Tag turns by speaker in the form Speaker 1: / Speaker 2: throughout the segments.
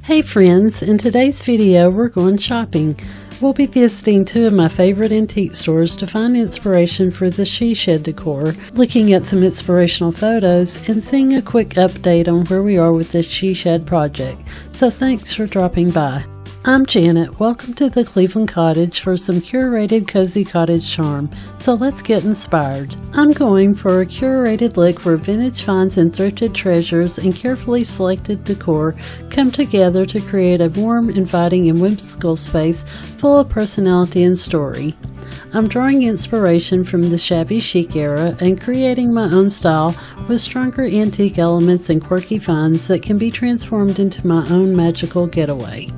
Speaker 1: Hey friends, in today's video we're going shopping. We'll be visiting two of my favorite antique stores to find inspiration for the she shed decor, looking at some inspirational photos, and seeing a quick update on where we are with the she shed project. So thanks for dropping by. I'm Janet. Welcome to the Cleveland Cottage for some curated cozy cottage charm. So let's get inspired. I'm going for a curated look where vintage finds and thrifted treasures and carefully selected decor come together to create a warm, inviting, and whimsical space full of personality and story. I'm drawing inspiration from the shabby chic era and creating my own style with stronger antique elements and quirky finds that can be transformed into my own magical getaway.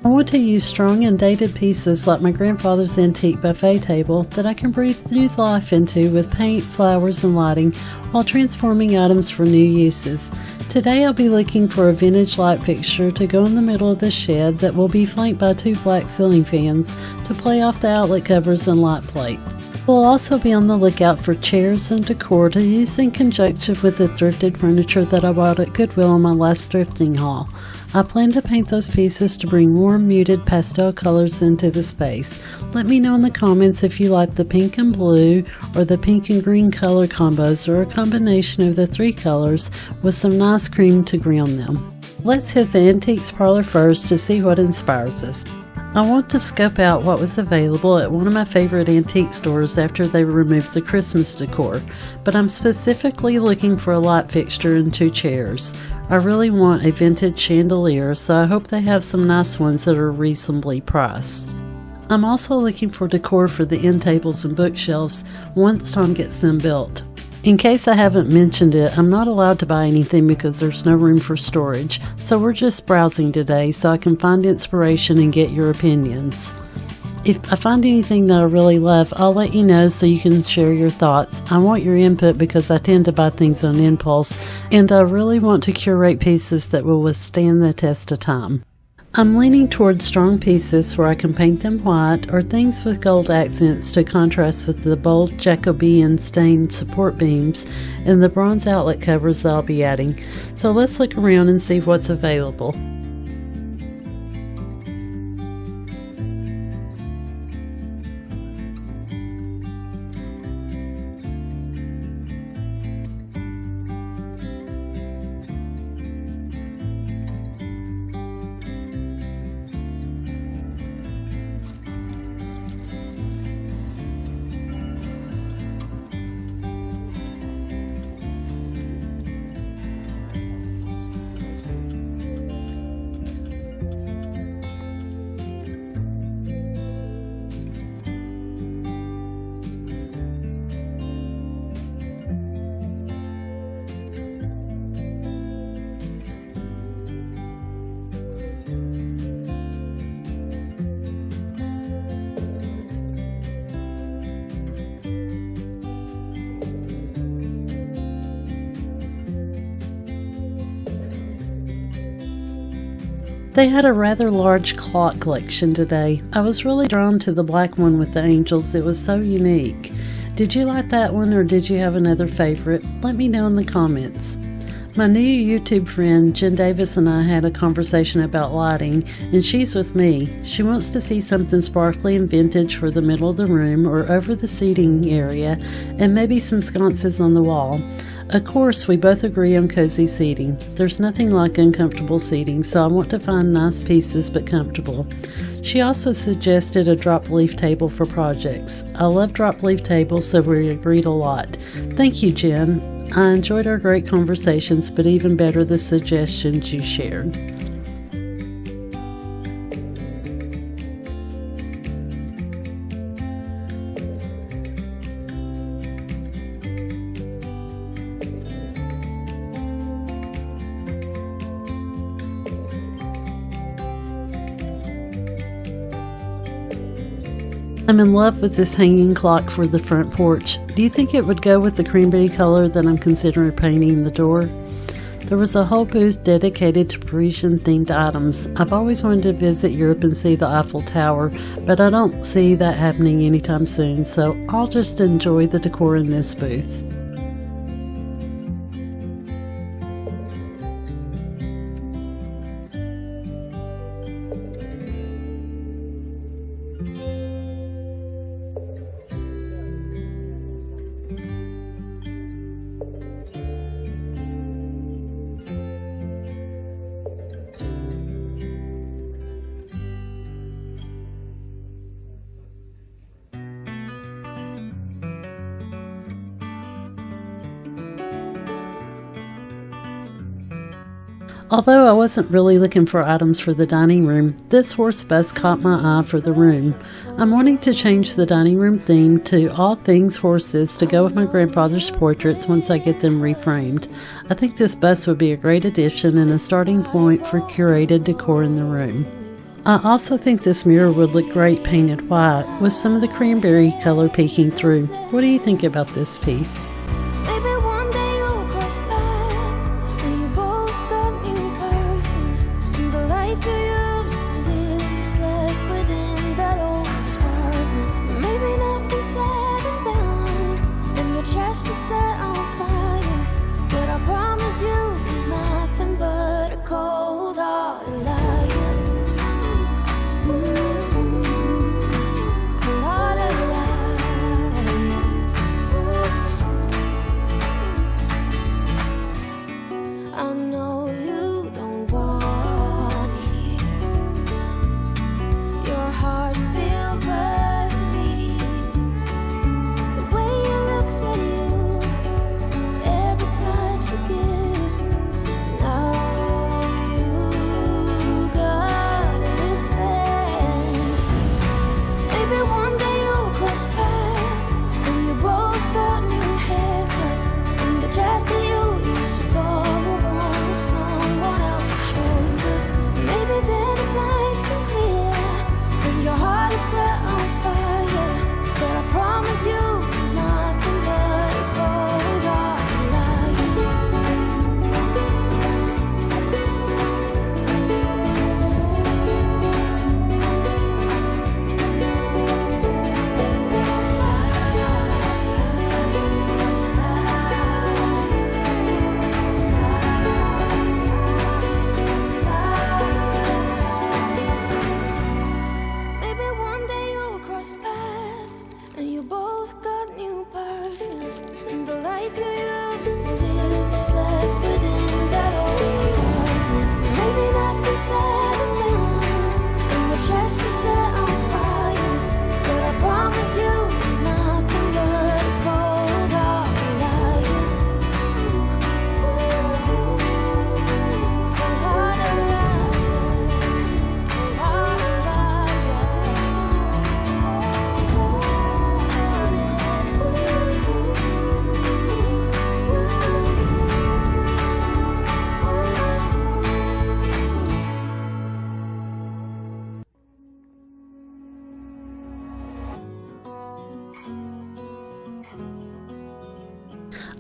Speaker 1: I want to use strong and dated pieces like my grandfather's antique buffet table that I can breathe new life into with paint, flowers, and lighting while transforming items for new uses. Today I'll be looking for a vintage light fixture to go in the middle of the shed that will be flanked by two black ceiling fans to play off the outlet covers and light plate. We'll also be on the lookout for chairs and decor to use in conjunction with the thrifted furniture that I bought at Goodwill on my last thrifting haul. I plan to paint those pieces to bring warm, muted pastel colors into the space. Let me know in the comments if you like the pink and blue or the pink and green color combos or a combination of the three colors with some nice cream to ground them. Let's hit the antiques parlor first to see what inspires us. I want to scope out what was available at one of my favorite antique stores after they removed the Christmas decor, but I'm specifically looking for a light fixture and two chairs. I really want a vintage chandelier, so I hope they have some nice ones that are reasonably priced. I'm also looking for decor for the end tables and bookshelves once Tom gets them built. In case I haven't mentioned it, I'm not allowed to buy anything because there's no room for storage, so we're just browsing today so I can find inspiration and get your opinions. If I find anything that I really love, I'll let you know so you can share your thoughts. I want your input because I tend to buy things on impulse, and I really want to curate pieces that will withstand the test of time. I'm leaning towards strong pieces where I can paint them white or things with gold accents to contrast with the bold Jacobean stained support beams and the bronze outlet covers that I'll be adding. So let's look around and see what's available. They had a rather large clock collection today. I was really drawn to the black one with the angels. It was so unique. Did you like that one or did you have another favorite? Let me know in the comments. My new YouTube friend Jen Davis and I had a conversation about lighting, and she's with me. She wants to see something sparkly and vintage for the middle of the room or over the seating area, and maybe some sconces on the wall. Of course, we both agree on cozy seating. There's nothing like uncomfortable seating, so I want to find nice pieces but comfortable. She also suggested a drop leaf table for projects. I love drop leaf tables, so we agreed a lot. Thank you, Jen. I enjoyed our great conversations, but even better the suggestions you shared. I'm in love with this hanging clock for the front porch. Do you think it would go with the cranberry color that I'm considering painting the door? There was a whole booth dedicated to Parisian themed items. I've always wanted to visit Europe and see the Eiffel Tower, but I don't see that happening anytime soon, so I'll just enjoy the decor in this booth. Although I wasn't really looking for items for the dining room, this horse bust caught my eye for the room. I'm wanting to change the dining room theme to all things horses to go with my grandfather's portraits once I get them reframed. I think this bust would be a great addition and a starting point for curated decor in the room. I also think this mirror would look great painted white with some of the cranberry color peeking through. What do you think about this piece?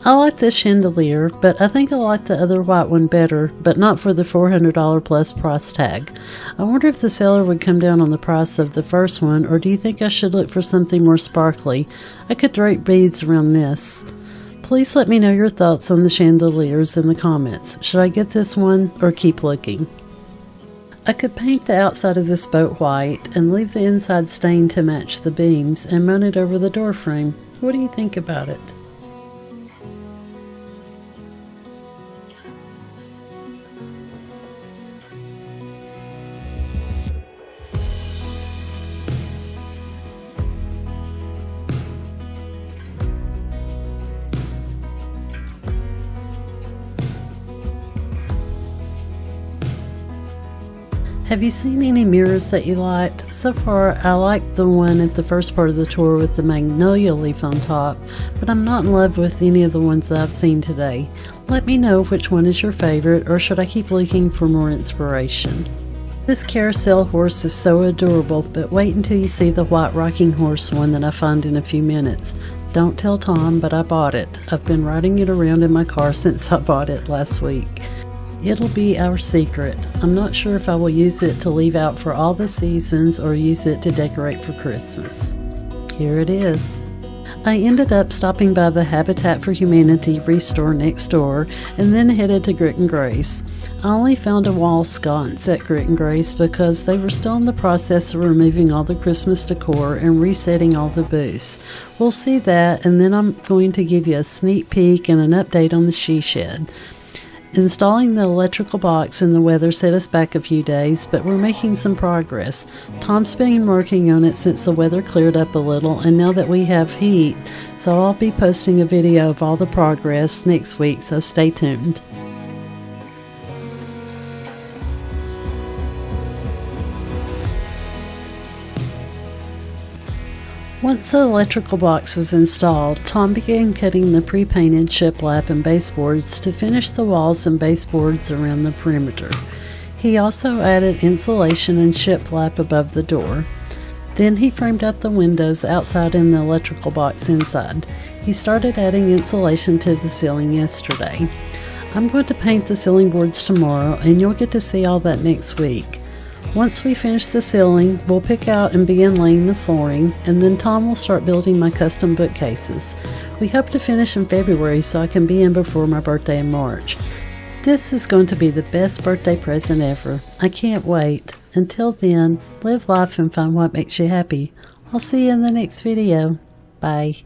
Speaker 1: I like this chandelier, but I think I like the other white one better, but not for the $400 plus price tag. I wonder if the seller would come down on the price of the first one, or do you think I should look for something more sparkly? I could drape beads around this. Please let me know your thoughts on the chandeliers in the comments. Should I get this one or keep looking? I could paint the outside of this boat white and leave the inside stained to match the beams and mount it over the door frame. What do you think about it? Have you seen any mirrors that you liked? So far, I like the one at the first part of the tour with the magnolia leaf on top, but I'm not in love with any of the ones that I've seen today. Let me know which one is your favorite, or should I keep looking for more inspiration? This carousel horse is so adorable, but wait until you see the white rocking horse one that I find in a few minutes. Don't tell Tom, but I bought it. I've been riding it around in my car since I bought it last week. It'll be our secret. I'm not sure if I will use it to leave out for all the seasons or use it to decorate for Christmas. Here it is. I ended up stopping by the Habitat for Humanity Restore next door and then headed to Grit and Grace. I only found a wall sconce at Grit and Grace because they were still in the process of removing all the Christmas decor and resetting all the booths. We'll see that, and then I'm going to give you a sneak peek and an update on the she shed. Installing the electrical box in the weather set us back a few days, but we're making some progress. Tom's been working on it since the weather cleared up a little, and now that we have heat, so I'll be posting a video of all the progress next week, so stay tuned. Once the electrical box was installed, Tom began cutting the pre-painted shiplap and baseboards to finish the walls and baseboards around the perimeter. He also added insulation and shiplap above the door. Then he framed out the windows outside and the electrical box inside. He started adding insulation to the ceiling yesterday. I'm going to paint the ceiling boards tomorrow, and you'll get to see all that next week. Once we finish the ceiling, we'll pick out and begin laying the flooring, and then Tom will start building my custom bookcases. We hope to finish in February so I can be in before my birthday in March. This is going to be the best birthday present ever. I can't wait. Until then, live life and find what makes you happy. I'll see you in the next video. Bye.